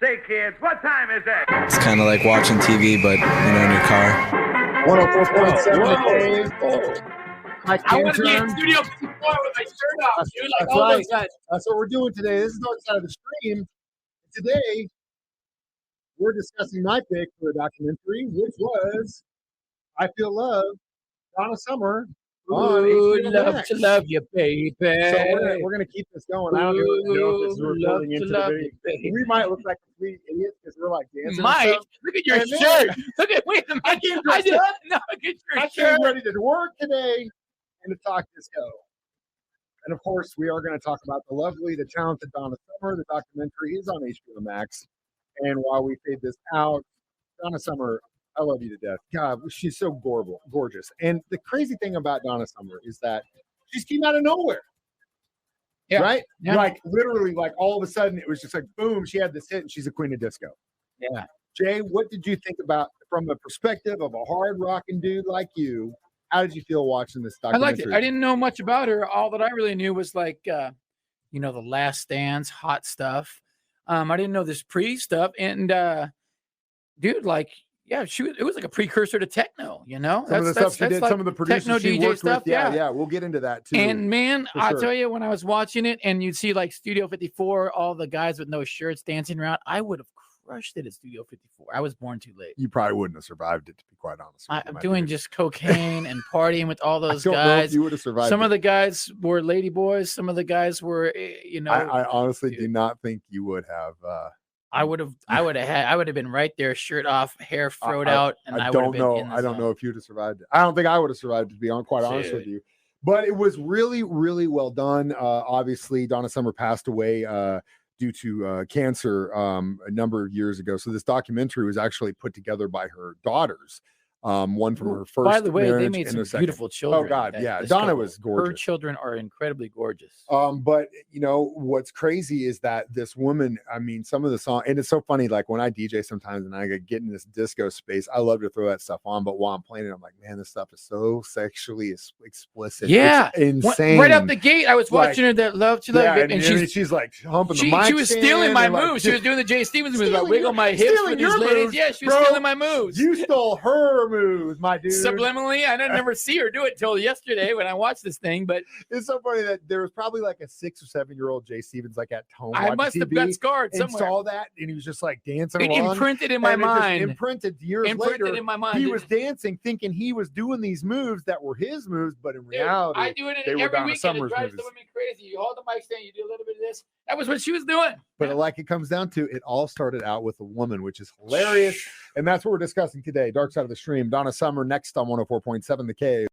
Say, kids, what time is it? It's kind of like watching TV, but, in your car. 104.7. I want to be in Studio 54 with my shirt off, dude. Like all those guys. That's what we're doing today. This is Dark Side of the Stream. Today, we're discussing my pick for a documentary, which was I Feel Love, Donna Summer. Ooh, love to love you, baby. So we're gonna keep this going. I don't even know if this is recording into the video. We might look like complete idiots because we're like dancing. Mike, look at your shirt. Look at wait a minute. I came ready to work today and to talk disco. And of course, we are going to talk about the lovely, the talented Donna Summer. The documentary is on HBO Max. And while we fade this out, Donna Summer, I love you to death. God, she's so gorgeous. And the crazy thing about Donna Summer is that she came out of nowhere. Yeah. Right? Yeah. Like literally, like all of a sudden, it was just like, boom, she had this hit and she's a queen of disco. Yeah. Jay, what did you think about from the perspective of a hard rocking dude like you? How did you feel watching this documentary? I liked it. I didn't know much about her. All that I really knew was like, The Last Dance, hot stuff. I didn't know this pre-stuff. And, dude, like, yeah, it was like a precursor to techno, Some of the stuff she did, like some of the producers techno she DJ worked stuff. With. Yeah, we'll get into that too. And man, I'll tell you, when I was watching it and you'd see like Studio 54, all the guys with no shirts dancing around, I would have crushed it at Studio 54. I was born too late. You probably wouldn't have survived it, to be quite honest. I'm doing just cocaine and partying with all those guys. Know if you would have survived. Some of the guys were lady boys. Some of the guys were, I honestly do not think you would have. I would have been right there, shirt off, hair froed out, and I don't know. I don't know if you'd have survived it. I don't think I would have survived, to be quite honest with you. But it was really, really well done. Obviously, Donna Summer passed away due to cancer a number of years ago. So this documentary was actually put together by her daughters. One from her first. By the way, they made some beautiful children. Oh God, yeah, Donna was gorgeous. Her children are incredibly gorgeous. But what's crazy is that this woman. I mean, some of the song, and it's so funny. Like when I DJ sometimes, and I get in this disco space, I love to throw that stuff on. But while I'm playing it, I'm like, man, this stuff is so sexually explicit. Yeah, it's insane. Right out the gate, I was watching her. That love to love it, and she's like humping the mic. She was stealing my moves. She was doing the Jay Stevens moves. I wiggle my hips for these ladies. Yeah, she was stealing my moves. You stole her moves, my dude. Subliminally, I didn't never see her do it till yesterday when I watched this thing. But it's so funny that there was probably like a 6 or 7 year old Jay Stevens like at home. I must have got scarred somewhere. Saw that, and he was just like dancing. It imprinted in my mind. Imprinted years later in my mind. He was dancing, thinking he was doing these moves that were his moves, but in reality, I do it every weekend. It drives the women crazy. You hold the mic stand, you do a little bit of this. That was what she was doing. But like it comes down to, it all started out with a woman, which is hilarious. And that's what we're discussing today. Dark Side of the Stream. Donna Summer next on 104.7 The Cave.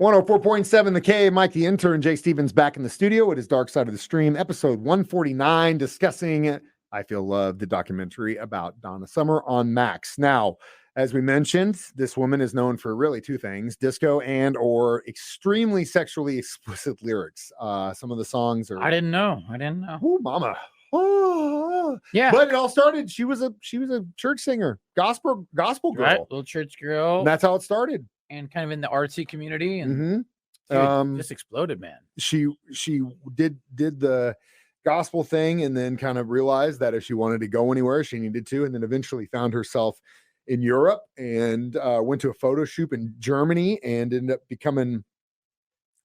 104.7 The Cave. Mike the Intern, Jay Stevens back in the studio. It is Dark Side of the Stream, episode 149, discussing I Feel Love, the documentary about Donna Summer on Max. Now, as we mentioned, this woman is known for really two things: disco and or extremely sexually explicit lyrics. Some of the songs are. I didn't know. Oh, mama. Oh, yeah. But it all started. She was a church singer, gospel girl, right? Little church girl. And that's how it started. And kind of in the artsy community, and dude, just exploded, man. She did the gospel thing, and then kind of realized that if she wanted to go anywhere, she needed to, and then eventually found herself in Europe and went to a photo shoot in Germany and ended up becoming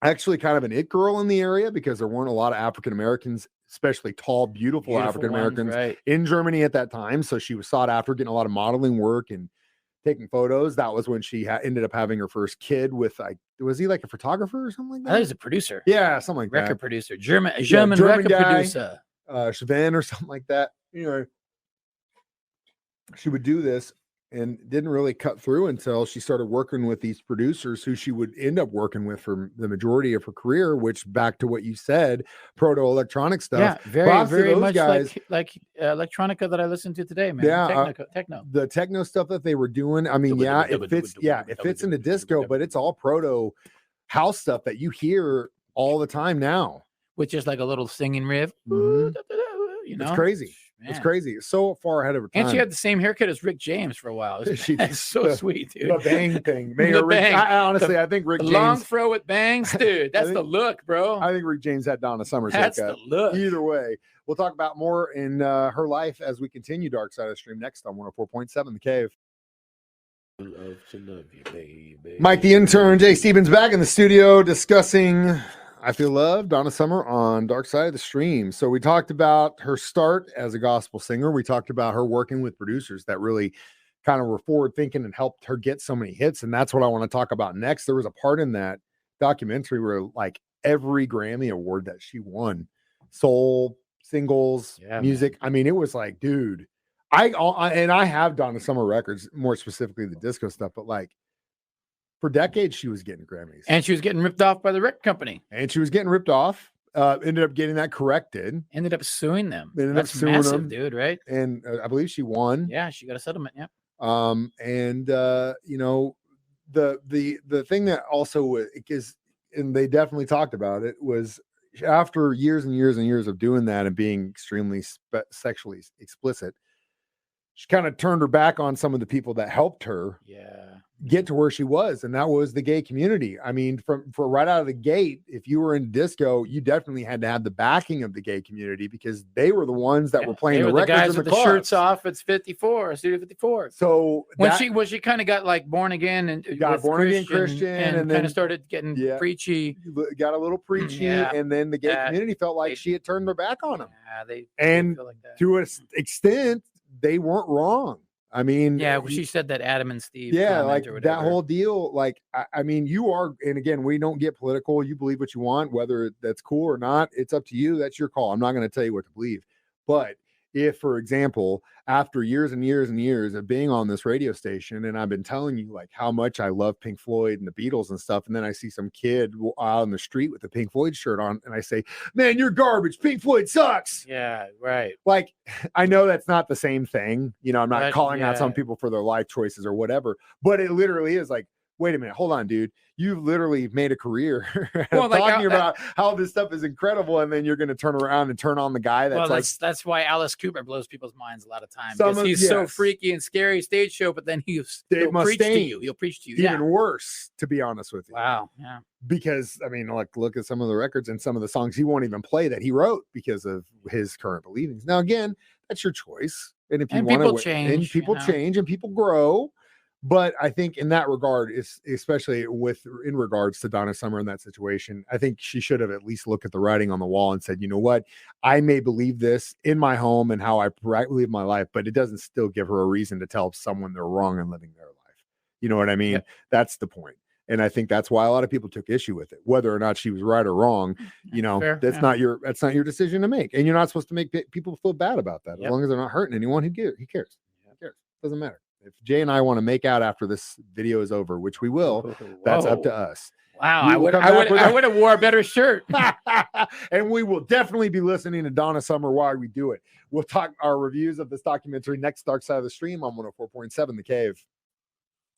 actually kind of an it girl in the area because there weren't a lot of African Americans, especially tall, beautiful African Americans in Germany at that time. So she was sought after, getting a lot of modeling work and taking photos. That was when she ended up having her first kid with, was he like a photographer or something like that? I think he's a producer. Yeah, something like record that. Producer, German record guy, producer, Chauvin or something like that. She would do this and didn't really cut through until she started working with these producers who she would end up working with for the majority of her career, which, back to what you said, proto-electronic stuff. Yeah, very much guys, like electronica that I listen to today, man. Yeah, techno. The techno stuff that they were doing. I mean, it fits into disco, but it's all proto house stuff that you hear all the time now. Which is like a little singing riff. Mm-hmm. It's crazy. It was Man. crazy. So far ahead of her time. And she had the same haircut as Rick James for a while. It's so sweet, dude. The bang thing. The bang. Honestly, I think Rick The James. long fro with bangs, dude. That's the look, bro. I think Rick James had Donna Summer's That's haircut. the look. Either way, we'll talk about more in her life as we continue Dark Side of the Stream next on 104.7 The Cave. Love to love you, baby. Mike the Intern, Jay Stevens back in the studio discussing I Feel Love, Donna Summer on Dark Side of the Stream. So we talked about her start as a gospel singer. We talked about her working with producers that really kind of were forward thinking and helped her get so many hits. And that's what I want to talk about next. There was a part in that documentary where like every Grammy award that she won, soul, singles, music. Man. I mean, it was like, dude, I have Donna Summer records, more specifically the disco stuff, but like for decades she was getting Grammys. And she was getting ripped off by the record company. Ended up getting that corrected. Ended up suing them. That's suing massive, them, dude, right? And I believe she won. Yeah, she got a settlement, yeah. You know, the thing that also is, and they definitely talked about it, was after years and years and years of doing that and being extremely sexually explicit, she kind of turned her back on some of the people that helped her get to where she was, and that was the gay community. I mean, for right out of the gate, if you were in disco, you definitely had to have the backing of the gay community because they were the ones that were playing the records guys in with the the shirts off. It's 54, Studio 54. So when she kind of got like born again and got born again Christian and kind of started getting preachy, got a little preachy, and then the gay community felt like she had turned their back on them. They feel like that. To an extent, they weren't wrong. I mean, she said that Adam and Steve. Like that whole deal. Like, I mean, you are, and again, we don't get political. You believe what you want, whether that's cool or not. It's up to you. That's your call. I'm not going to tell you what to believe. But if, for example, after years and years and years of being on this radio station, and I've been telling you like how much I love Pink Floyd and the Beatles and stuff, and then I see some kid out on the street with a Pink Floyd shirt on, and I say, "Man, you're garbage. Pink Floyd sucks." Yeah, right. Like, I know that's not the same thing. You know, I'm not calling out some people for their life choices or whatever, but it literally is like, wait a minute, hold on, dude. You've literally made a career talking about how this stuff is incredible, and then you're going to turn around and turn on the guy that's why Alice Cooper blows people's minds a lot of times. Because he's so freaky and scary stage show, but then he'll preach to you. He'll preach to you. Even worse, to be honest with you. Wow. Yeah. Because I mean, like, look at some of the records and some of the songs he won't even play that he wrote because of his current beliefs. Now, again, that's your choice, and if you want to change, and people change, and people grow. But I think in that regard, especially in regards to Donna Summer in that situation, I think she should have at least looked at the writing on the wall and said, you know what, I may believe this in my home and how I live my life, but it doesn't still give her a reason to tell someone they're wrong in living their life. You know what I mean? Yeah. That's the point. And I think that's why a lot of people took issue with it, whether or not she was right or wrong. You know, that's not your decision to make, and you're not supposed to make people feel bad about that. As long as they're not hurting anyone, who cares? Who cares? Doesn't matter. If Jay and I want to make out after this video is over, which we will, that's up to us. Wow, I would have wore a better shirt. And we will definitely be listening to Donna Summer while we do it. We'll talk our reviews of this documentary next Dark Side of the Stream on 104.7 The Cave.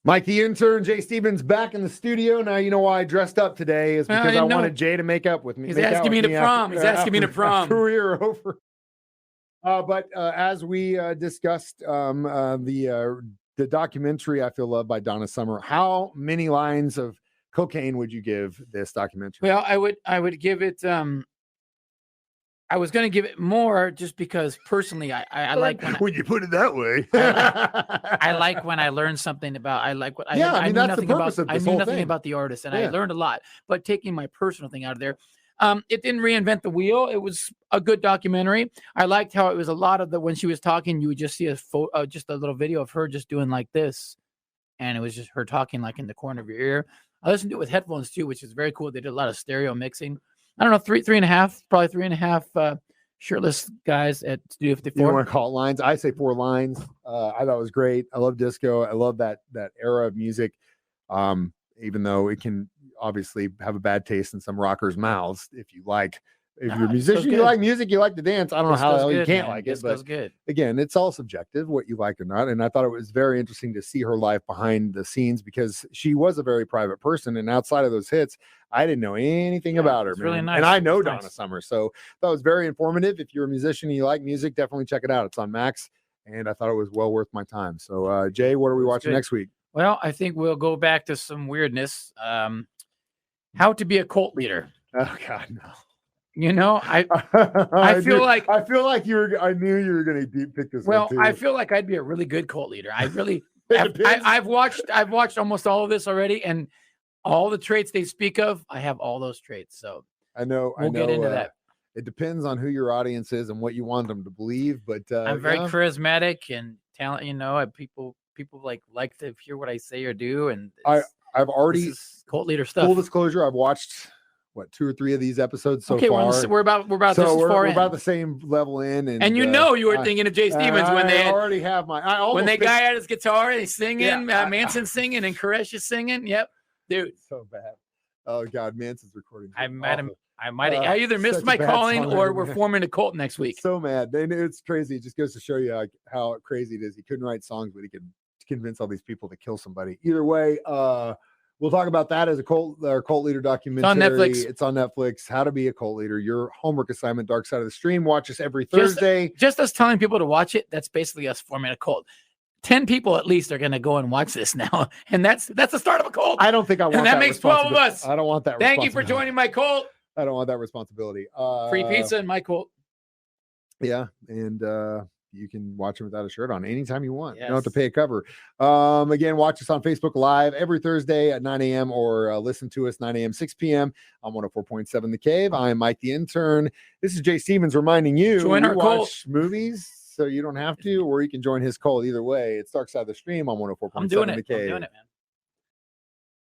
Mike the Intern, Jay Stevens back in the studio. Now you know why I dressed up today is because I wanted Jay to make up with me. He's asking me to prom. He's asking me to prom. After we are over. But as we discussed the documentary I Feel Love by Donna Summer, how many lines of cocaine would you give this documentary? Well, I would give it I was going to give it more just because personally I like when you put it that way. I like when I learn something about I knew nothing about the artist, and I learned a lot. But taking my personal thing out of there, it didn't reinvent the wheel. It was a good documentary. I liked how it was a lot of when she was talking, you would just see just a little video of her just doing like this. And it was just her talking like in the corner of your ear. I listened to it with headphones too, which is very cool. They did a lot of stereo mixing. I don't know, three and a half shirtless guys at Studio 54. You want to call it lines? I say 4 lines. I thought it was great. I love disco. I love that era of music. Even though it can obviously have a bad taste in some rockers' mouths if you like If No, you're a it musician, feels you good. like music, you like to dance. I don't know This how the feels hell you good, can't man. like This it, but feels good. again, it's all subjective what you like or not. And I thought it was very interesting to see her life behind the scenes because she was a very private person. And outside of those hits, I didn't know anything Yeah, about her, it's man. really nice. And I know It's Donna nice. Summer. So that was very informative. If you're a musician and you like music, definitely check it out. It's on Max. And I thought it was well worth my time. So, Jay, what are we It was watching good. next week? Well, I think we'll go back to some weirdness. How to be a cult leader. Oh, God, no. You know, I feel like I knew you were going to pick this well, one too. I feel like I'd be a really good cult leader. I really It depends. I've watched almost all of this already, and all the traits they speak of, I have all those traits. So I know. we'll get into that. It depends on who your audience is and what you want them to believe. But I'm very yeah. charismatic and talent. You know, people like to hear what I say or do, and I've this already is cult leader stuff. full disclosure. I've watched 2 or 3 of these episodes so Okay, far. we're about so this we're far in. about the same level in, and you know you were thinking of Jay Stevens when they already have my. when they guy had his guitar and he's singing, Yeah, Manson's singing and Koresh is singing. Yep, dude. So bad. Oh God, Manson's recording. I I either missed such a my bad calling or songwriter, we're man. forming a cult next week. So mad. It's crazy. It just goes to show you how crazy it is. He couldn't write songs, but he could convince all these people to kill somebody. Either way, we'll talk about that as a cult leader documentary. It's on Netflix. It's on Netflix. How to be a cult leader. Your homework assignment, Dark Side of the Stream. Watch us every Thursday. Just us telling people to watch it, that's basically us forming a cult. 10 people at least are going to go and watch this now. And that's the start of a cult. I don't think I want that makes 12 of us. I don't want that. Thank you for joining my cult. I don't want that responsibility. Free pizza in my cult. Yeah. And, you can watch them without a shirt on anytime you want. Yes. You don't have to pay a cover. Again, watch us on Facebook Live every Thursday at 9 a.m. or listen to us 9 a.m., 6 p.m. on 104.7 The Cave. I'm Mike the Intern. This is Jay Stevens reminding you Join our cult. watch movies so you don't have to, or you can join his cult. Either way, it's Dark Side of the Stream on 104.7 I'm doing The it. Cave. I'm doing it, man.